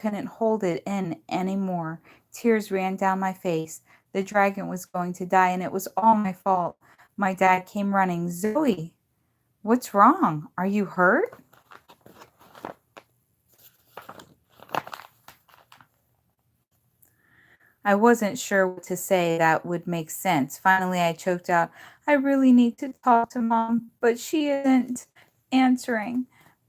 couldn't hold it in anymore. Tears ran down my face. The dragon was going to die, and it was all my fault. My dad came running. Zoey, what's wrong? Are you hurt? I wasn't sure what to say that would make sense. Finally, I choked out, I really need to talk to Mom, but she isn't answering.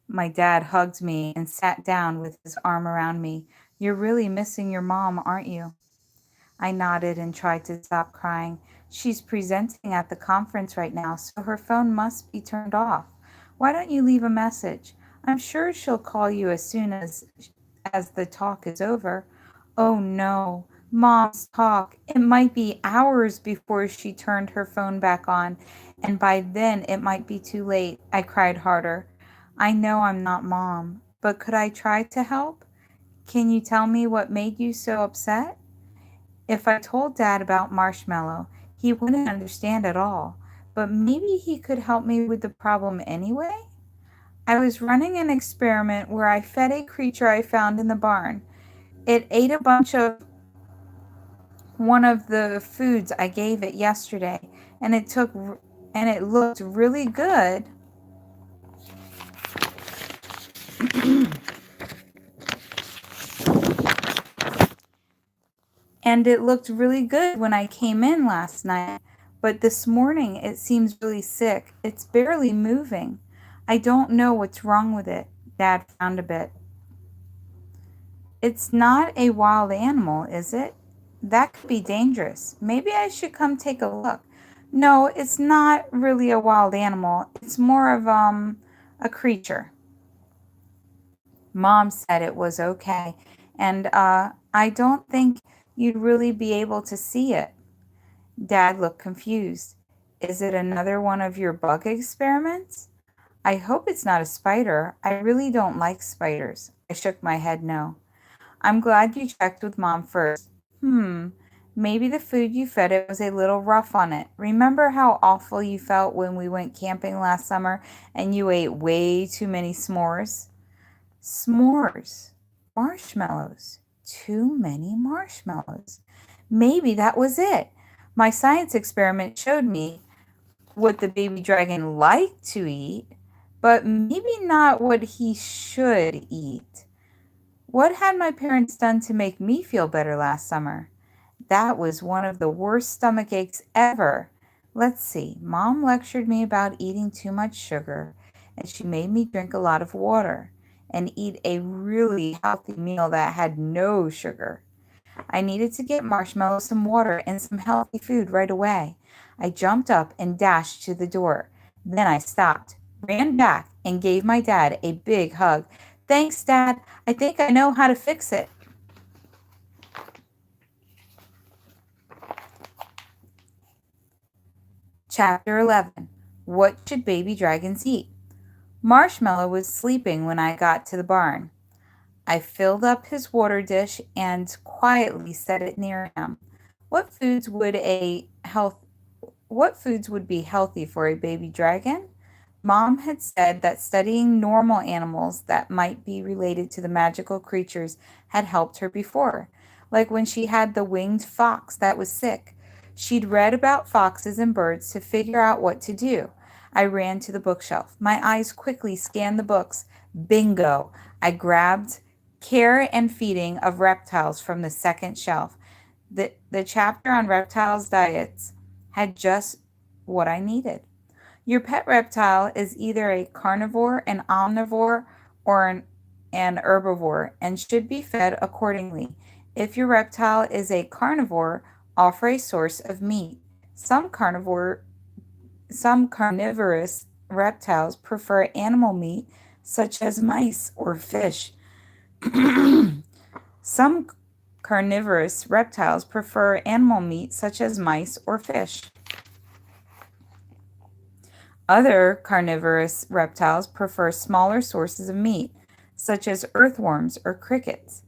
My dad hugged me and sat down with his arm around me. You're really missing your mom, aren't you? I nodded and tried to stop crying. She's presenting at the conference right now, so her phone must be turned off. Why don't you leave a message? I'm sure she'll call you as soon as the talk is over. Oh no, Mom's talk. It might be hours before she turned her phone back on, and by then it might be too late. I cried harder. I know I'm not Mom, but could I try to help? Can you tell me what made you so upset? If I told Dad about Marshmallow, he wouldn't understand at all, but maybe he could help me with the problem anyway? I was running an experiment where I fed a creature I found in the barn. It ate a bunch of one of the foods I gave it yesterday, and it looked really good. And it looked really good when I came in last night, but this morning it seems really sick. It's barely moving. I don't know what's wrong with it. Dad frowned a bit. It's not a wild animal, is it? That could be dangerous. Maybe I should come take a look. No, it's not really a wild animal. It's more of a creature. Mom said it was okay, and I don't think you'd really be able to see it. Dad looked confused. Is it another one of your bug experiments? I hope it's not a spider. I really don't like spiders. I shook my head no. I'm glad you checked with Mom first. Maybe the food you fed it was a little rough on it. Remember how awful you felt when we went camping last summer and you ate way too many s'mores? S'mores. Marshmallows. Too many marshmallows. Maybe that was it. My science experiment showed me what the baby dragon liked to eat, but maybe not what he should eat. What had my parents done to make me feel better last summer? That was one of the worst stomach aches ever. Let's see. Mom lectured me about eating too much sugar, and she made me drink a lot of water and eat a really healthy meal that had no sugar. I needed to get Marshmallow some water and some healthy food right away. I jumped up and dashed to the door. Then I stopped, ran back, and gave my dad a big hug. Thanks, Dad. I think I know how to fix it. Chapter 11. What should baby dragons eat? Marshmallow was sleeping when I got to the barn. I filled up his water dish and quietly set it near him. What foods would a health what foods would be healthy for a baby dragon? Mom had said that studying normal animals that might be related to the magical creatures had helped her before, like when she had the winged fox that was sick. She'd read about foxes and birds to figure out what to do. I ran to the bookshelf. My eyes quickly scanned the books. Bingo! I grabbed Care and Feeding of Reptiles from the second shelf. The chapter on reptiles' diets had just what I needed. Your pet reptile is either a carnivore, an omnivore, or an herbivore and should be fed accordingly. If your reptile is a carnivore, offer a source of meat. Some carnivorous reptiles prefer animal meat such as mice or fish. Some carnivorous reptiles prefer animal meat such as mice or fish. Other carnivorous reptiles prefer smaller sources of meat, such as earthworms or crickets.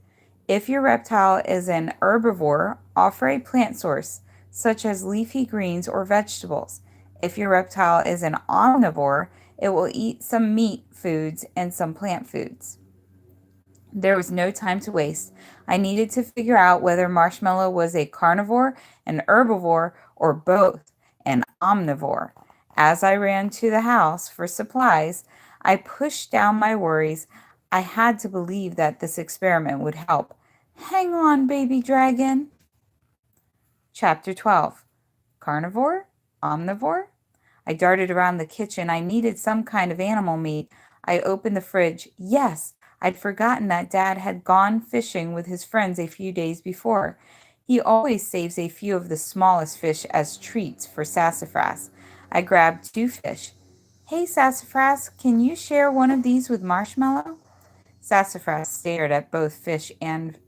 If your reptile is an herbivore, offer a plant source, such as leafy greens or vegetables. If your reptile is an omnivore, it will eat some meat foods and some plant foods. There was no time to waste. I needed to figure out whether Marshmallow was a carnivore, an herbivore, or both, an omnivore. As I ran to the house for supplies, I pushed down my worries. I had to believe that this experiment would help. Hang on, baby dragon. Chapter 12. Carnivore? Omnivore? I darted around the kitchen. I needed some kind of animal meat. I opened the fridge. Yes, I'd forgotten that Dad had gone fishing with his friends a few days before. He always saves a few of the smallest fish as treats for Sassafras. I grabbed 2 fish. Hey, Sassafras, can you share one of these with Marshmallow? Sassafras stared at both fish and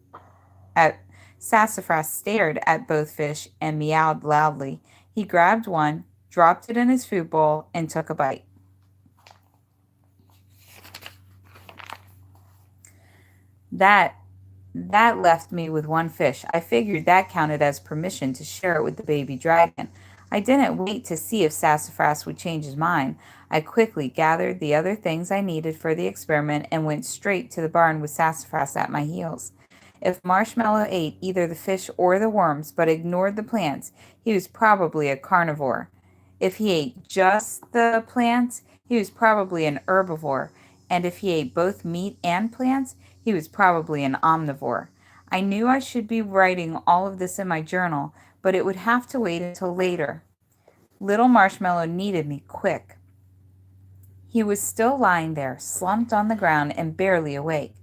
at Sassafras stared at both fish and meowed loudly. He grabbed one, dropped it in his food bowl, and took a bite. That that left me with 1 fish. I figured that counted as permission to share it with the baby dragon. I didn't wait to see if Sassafras would change his mind. I quickly gathered the other things I needed for the experiment and went straight to the barn with Sassafras at my heels. If Marshmallow ate either the fish or the worms but ignored the plants, he was probably a carnivore. If he ate just the plants, he was probably an herbivore. And if he ate both meat and plants, he was probably an omnivore. I knew I should be writing all of this in my journal, but it would have to wait until later. Little Marshmallow needed me quick. He was still lying there, slumped on the ground and barely awake.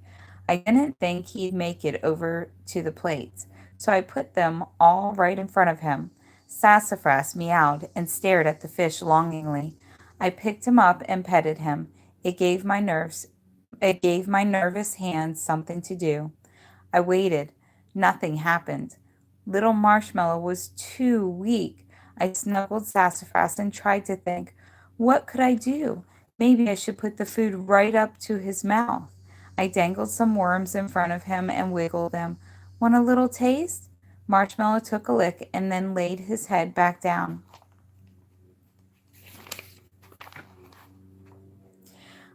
I didn't think he'd make it over to the plates, so I put them all right in front of him. Sassafras meowed and stared at the fish longingly. I picked him up and petted him. It gave my nervous hands something to do. I waited. Nothing happened. Little Marshmallow was too weak. I snuggled Sassafras and tried to think, what could I do? Maybe I should put the food right up to his mouth. I dangled some worms in front of him and wiggled them. Want a little taste? Marshmallow took a lick and then laid his head back down.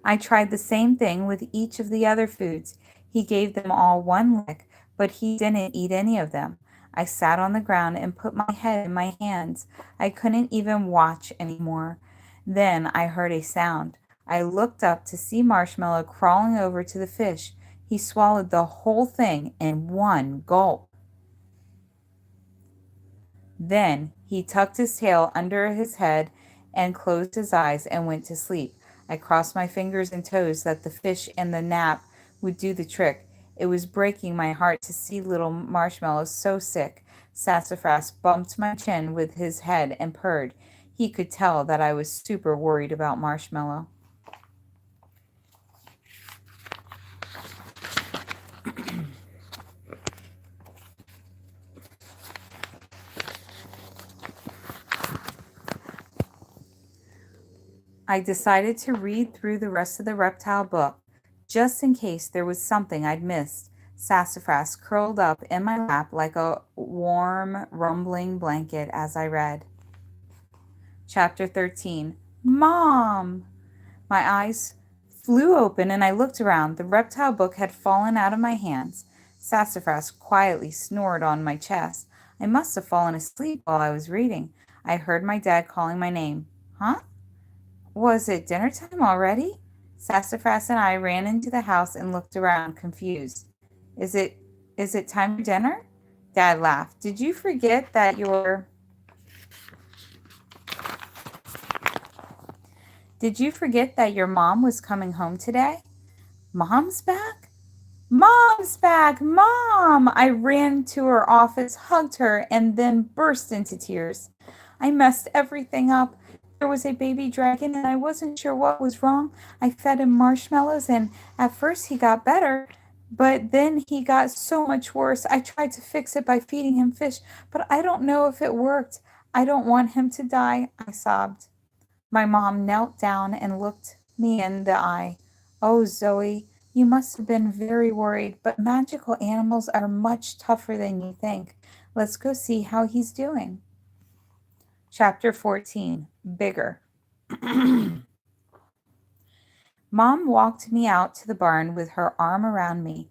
I tried the same thing with each of the other foods. He gave them all 1 lick, but he didn't eat any of them. I sat on the ground and put my head in my hands. I couldn't even watch anymore. Then I heard a sound. I looked up to see Marshmallow crawling over to the fish. He swallowed the whole thing in 1 gulp. Then he tucked his tail under his head and closed his eyes and went to sleep. I crossed my fingers and toes that the fish and the nap would do the trick. It was breaking my heart to see little Marshmallow so sick. Sassafras bumped my chin with his head and purred. He could tell that I was super worried about Marshmallow. I decided to read through the rest of the reptile book, just in case there was something I'd missed. Sassafras curled up in my lap like a warm, rumbling blanket as I read. Chapter 13. Mom! My eyes flew open and I looked around. The reptile book had fallen out of my hands. Sassafras quietly snored on my chest. I must have fallen asleep while I was reading. I heard my dad calling my name. Huh? Was it dinner time already? Sassafras and I ran into the house and looked around, confused. Is it time for dinner? Dad laughed. Did you forget that your mom was coming home today? Mom's back? Mom's back! Mom! I ran to her office, hugged her, and then burst into tears. I messed everything up. There was a baby dragon and I wasn't sure what was wrong. I fed him marshmallows and at first he got better, but then he got so much worse. I tried to fix it by feeding him fish, but I don't know if it worked. I don't want him to die, I sobbed. My mom knelt down and looked me in the eye. Oh, Zoey, you must have been very worried, but magical animals are much tougher than you think. Let's go see how he's doing. Chapter 14. Bigger. Mom walked me out to the barn with her arm around me.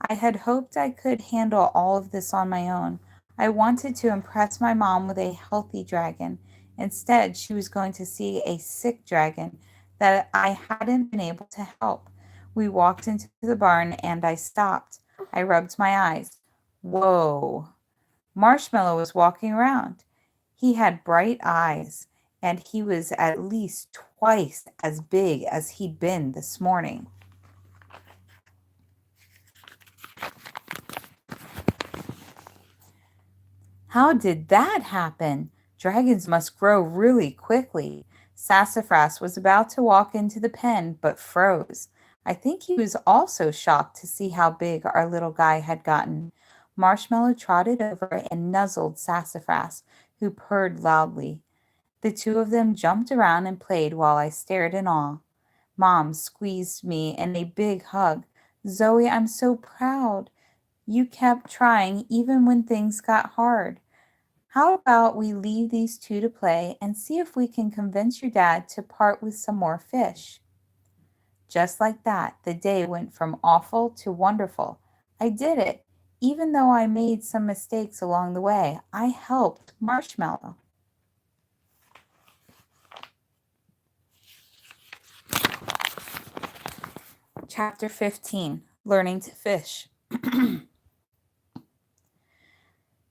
I had hoped I could handle all of this on my own. I wanted to impress my mom with a healthy dragon. Instead, she was going to see a sick dragon that I hadn't been able to help. We walked into the barn and I stopped. I rubbed my eyes. Whoa! Marshmallow was walking around. He had bright eyes, and he was at least twice as big as he'd been this morning. How did that happen? Dragons must grow really quickly. Sassafras was about to walk into the pen, but froze. I think he was also shocked to see how big our little guy had gotten. Marshmallow trotted over and nuzzled Sassafras, who purred loudly. The two of them jumped around and played while I stared in awe. Mom squeezed me in a big hug. Zoey, I'm so proud. You kept trying even when things got hard. How about we leave these two to play and see if we can convince your dad to part with some more fish? Just like that, the day went from awful to wonderful. I did it. Even though I made some mistakes along the way, I helped Marshmallow. Chapter 15, Learning to Fish.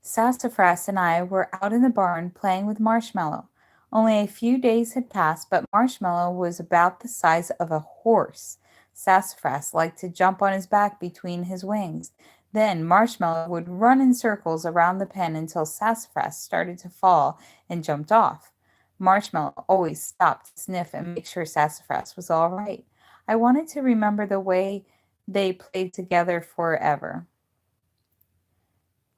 Sassafras and I were out in the barn playing with Marshmallow. Only a few days had passed, but Marshmallow was about the size of a horse. Sassafras liked to jump on his back between his wings. Then Marshmallow would run in circles around the pen until Sassafras started to fall and jumped off. Marshmallow always stopped to sniff and make sure Sassafras was all right. I wanted to remember the way they played together forever.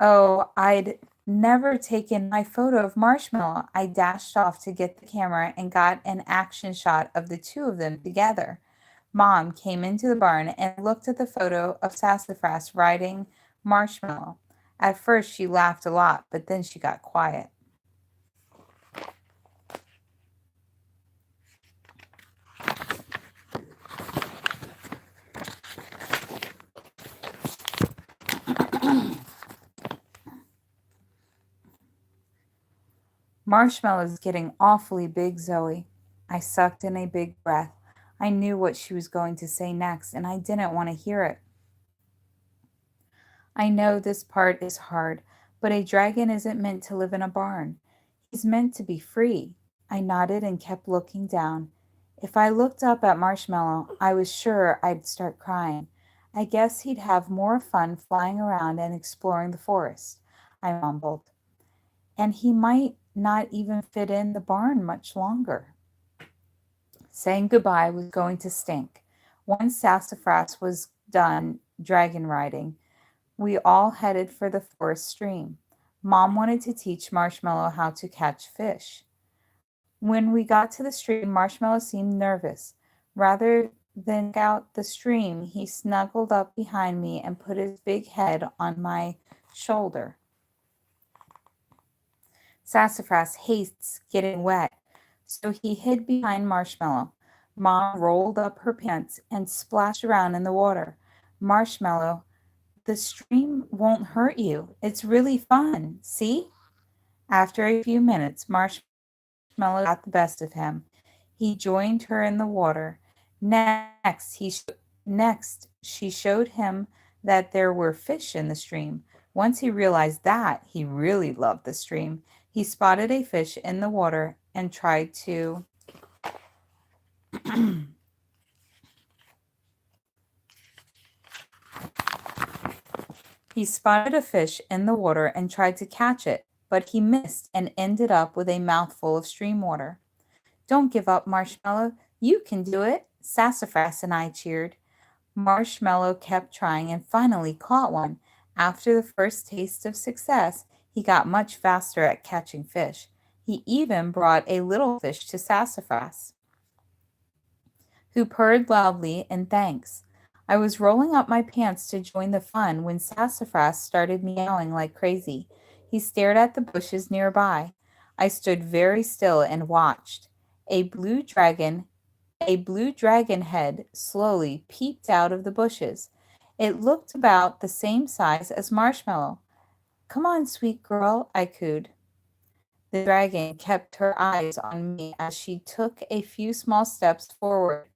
Oh, I'd never taken my photo of Marshmallow. I dashed off to get the camera and got an action shot of the two of them together. Mom came into the barn and looked at the photo of Sassafras riding Marshmallow. At first, she laughed a lot, but then she got quiet. Marshmallow's getting awfully big, Zoey. I sucked in a big breath. I knew what she was going to say next, and I didn't want to hear it. I know this part is hard, but a dragon isn't meant to live in a barn. He's meant to be free. I nodded and kept looking down. If I looked up at Marshmallow, I was sure I'd start crying. I guess he'd have more fun flying around and exploring the forest, I mumbled. And he might not even fit in the barn much longer. Saying goodbye was going to stink. Once Sassafras was done dragon riding, we all headed for the forest stream. Mom wanted to teach Marshmallow how to catch fish. When we got to the stream, Marshmallow seemed nervous. Rather than out the stream, he snuggled up behind me and put his big head on my shoulder. Sassafras hates getting wet, so he hid behind Marshmallow. Mom rolled up her pants and splashed around in the water. Marshmallow, the stream won't hurt you. It's really fun. See? After a few minutes, Marshmallow got the best of him. He joined her in the water. Next, she showed him that there were fish in the stream. Once he realized that, he really loved the stream. He spotted a fish in the water and tried to He spotted a fish in the water and tried to catch it, but he missed and ended up with a mouthful of stream water. Don't give up, Marshmallow. You can do it. Sassafras and I cheered. Marshmallow kept trying and finally caught one. After the first taste of success, he got much faster at catching fish. He even brought a little fish to Sassafras, who purred loudly in thanks. I was rolling up my pants to join the fun when Sassafras started meowing like crazy. He stared at the bushes nearby. I stood very still and watched. A blue dragon a blue dragon head slowly peeped out of the bushes. It looked about the same size as Marshmallow. Come on, sweet girl, I cooed. The dragon kept her eyes on me as she took a few small steps forward.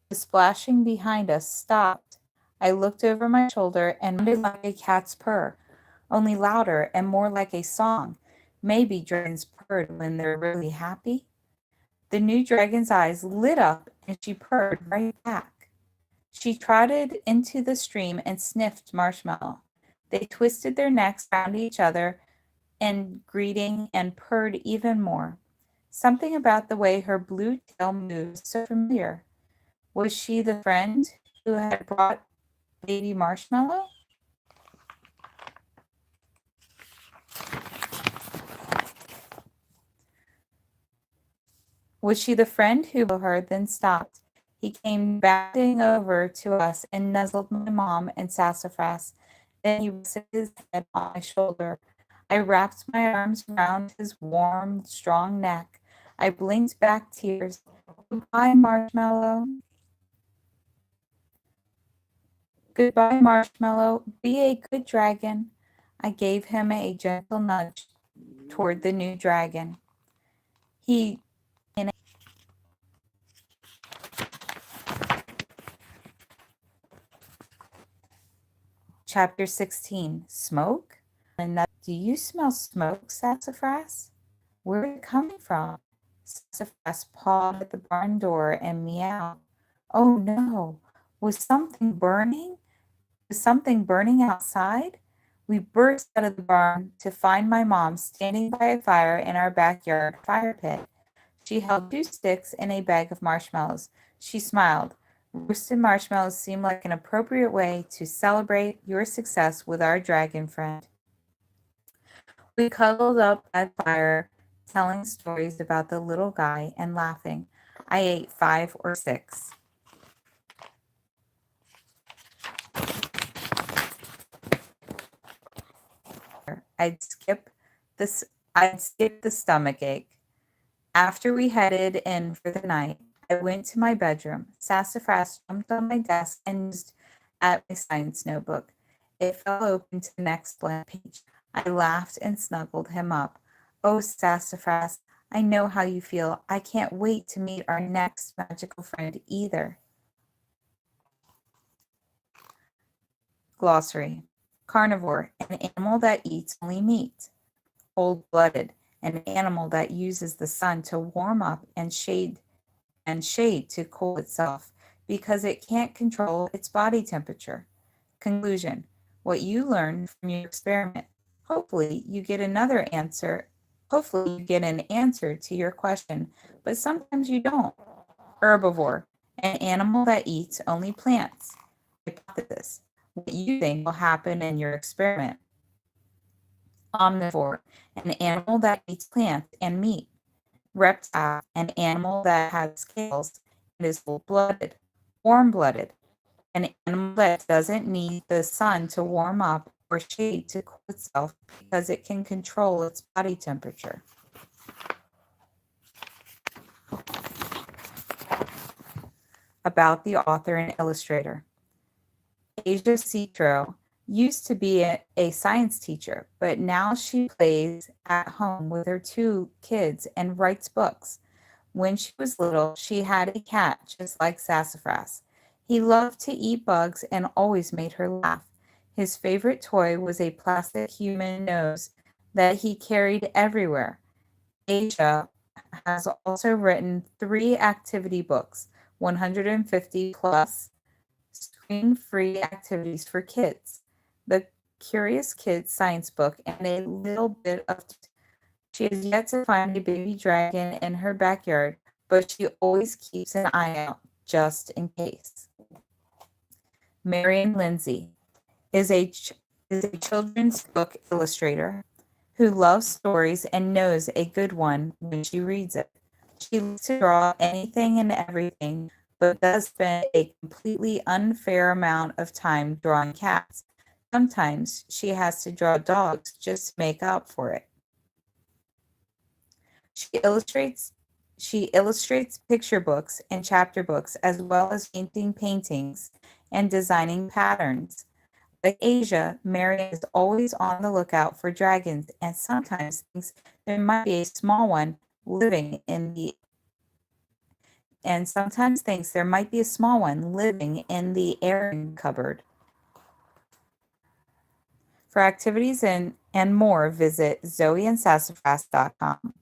The splashing behind us stopped. I looked over my shoulder and sounded like a cat's purr, only louder and more like a song. Maybe dragons purred when they're really happy. The new dragon's eyes lit up and she purred right back. She trotted into the stream and sniffed Marshmallow. They twisted their necks around each other and greeting and purred even more. Something about the way her blue tail moved was so familiar. Was she the friend who had brought baby Marshmallow? Was she the friend who her then stopped? He came bounding over to us and nuzzled my mom and Sassafras. Then he rested his head on my shoulder. I wrapped my arms around his warm, strong neck. I blinked back tears. Goodbye, Marshmallow. Goodbye, Marshmallow. Be a good dragon. I gave him a gentle nudge toward the new dragon. He Chapter 16, Smoke? Do you smell smoke, Sassafras? Where is it coming from? Sassafras pawed at the barn door and meowed. Oh no, was something burning? Was something burning outside? We burst out of the barn to find my mom standing by a fire in our backyard fire pit. She held 2 sticks and a bag of marshmallows. She smiled. Roasted marshmallows seemed like an appropriate way to celebrate your success with our dragon friend. We cuddled up at the fire, telling stories about the little guy and laughing. I ate 5 or 6. I'd skip this. I'd skip the stomach ache. After we headed in for the night, I went to my bedroom. Sassafras jumped on my desk and used at my science notebook. It fell open to the next blank page. I laughed and snuggled him up. Oh, Sassafras, I know how you feel. I can't wait to meet our next magical friend either. Glossary. Carnivore, an animal that eats only meat. Cold-blooded, an animal that uses the sun to warm up and shade to cool itself because it can't control its body temperature. Conclusion. What you learned from your experiment. Hopefully you get another answer. Hopefully you get an answer to your question, but sometimes you don't. Herbivore, an animal that eats only plants. Hypothesis. What you think will happen in your experiment. Omnivore, an animal that eats plants and meat. Reptile, an animal that has scales and is full-blooded. Warm-blooded, an animal that doesn't need the sun to warm up or shade to cool itself because it can control its body temperature. About the author and illustrator. Asia Citro used to be a science teacher, but now she plays at home with her 2 kids and writes books. When she was little, she had a cat just like Sassafras. He loved to eat bugs and always made her laugh. His favorite toy was a plastic human nose that he carried everywhere. Asia has also written 3 activity books, 150 plus screen-free activities for kids, the Curious Kids science book, and a little bit of. She has yet to find a baby dragon in her backyard, but she always keeps an eye out just in case. Marion Lindsay is a children's book illustrator who loves stories and knows a good one when she reads it. She loves to draw anything and everything, but does spend a completely unfair amount of time drawing cats. Sometimes she has to draw dogs just to make up for it. She illustrates picture books and chapter books as well as painting paintings and designing patterns. Like Asia, Marion is always on the lookout for dragons and sometimes thinks there might be a small one living in the airing cupboard. For activities and more, visit zoeandsassafras.com.